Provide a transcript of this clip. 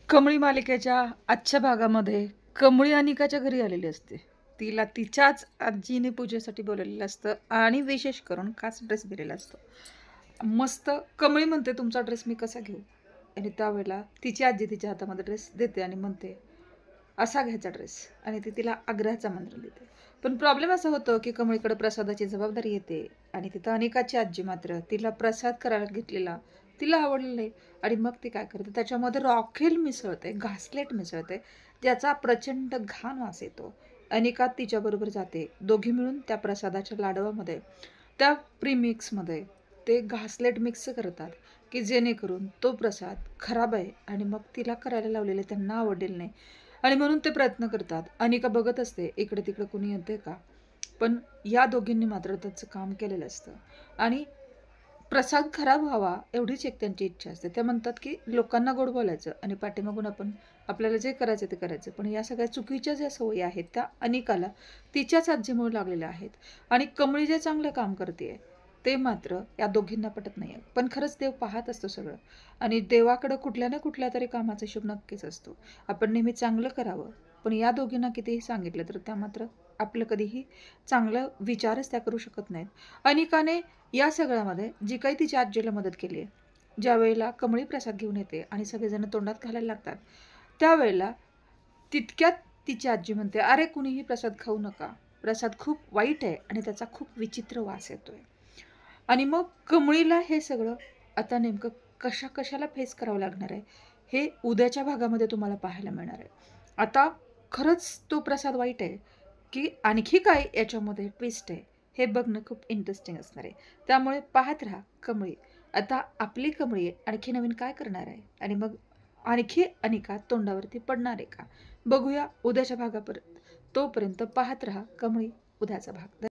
कमळी मालिकेच्या आजच्या भागामध्ये कमळी अनिकाच्या घरी आलेली असते. तिला तिच्याच आजीने पूजेसाठी बोलवलेलं असतं आणि विशेष करून खास ड्रेस दिलेला असतो. मस्त कमळी म्हणते, तुमचा ड्रेस मी कसा घेऊ? आणि त्यावेळेला तिची आजी तिच्या हातामध्ये ड्रेस देते आणि म्हणते, असा घ्यायचा ड्रेस. आणि ती तिला आग्रहाचा मंत्र देते. पण प्रॉब्लेम असा होतो की कमळीकडे प्रसादाची जबाबदारी येते आणि तिथं अनिकाची आजी मात्र तिला प्रसाद करायला घेतलेला तिला आवडलेलं नाही. आणि मग ती काय करते, त्याच्यामध्ये रॉकेल मिसळते, घासलेट मिसळते, ज्याचा प्रचंड घाण वास येतो. अनिका तिच्याबरोबर जाते. दोघी मिळून त्या प्रसादाच्या लाडवामध्ये, त्या प्रीमिक्समध्ये ते घासलेट मिक्स करतात की जेणेकरून तो प्रसाद खराब आहे आणि मग तिला करायला लावलेले त्यांना आवडलेलं नाही. आणि म्हणून ते प्रयत्न करतात. अनिका बघत असते इकडे तिकडे कोणी येते का, पण या दोघींनी मात्र त्याचं काम केलेलं असतं. आणि प्रसाद खराब व्हावा एवढीच एक त्यांची इच्छा असते. ते म्हणतात की लोकांना गोड बोलायचं आणि पाठीमागून आपण आपल्याला जे करायचं ते करायचं. पण या सगळ्या चुकीच्या ज्या सवयी आहेत त्या अनिकाला तिच्याच आजीमुळे लागलेल्या आहेत. आणि कमळी जे चांगलं काम करते ते मात्र या दोघींना पटत नाही. पण खरंच देव पाहत असतो सगळं. आणि देवाकडं कुठल्या ना कुठल्या तरी कामाचा शुभ नक्कीच असतो. आपण नेहमी चांगलं करावं. पण या दोघींना कितीही सांगितलं तर त्या मात्र आपलं कधीही चांगलं विचारच त्या करू शकत नाहीत. अनिकाने या सगळ्यामध्ये जी काही तिच्या आजीला मदत केली आहे, ज्यावेळेला कमळी प्रसाद घेऊन येते आणि सगळेजण तोंडात घालायला लागतात, त्यावेळेला तितक्यात तिची आजी म्हणते, अरे कुणीही प्रसाद खाऊ नका, प्रसाद खूप वाईट आहे आणि त्याचा खूप विचित्र वास येतोय. आणि मग कमळीला हे सगळं आता नेमकं कशाला फेस करावं लागणार आहे, हे उद्याच्या भागामध्ये तुम्हाला पाहायला मिळणार आहे. आता खरंच तो प्रसाद वाईट आहे की आणखी काय याच्यामध्ये ट्विस्ट आहे, हे बघणं खूप इंटरेस्टिंग असणार आहे. त्यामुळे पाहत राहा कमळी. आता आपली कमळी आणखी नवीन काय करणार आहे आणि मग आणखी अनिका तोंडावरती पडणार आहे का, बघूया उद्याच्या भागापर्यंत. तोपर्यंत पाहत राहा कमळी उद्याचा भाग.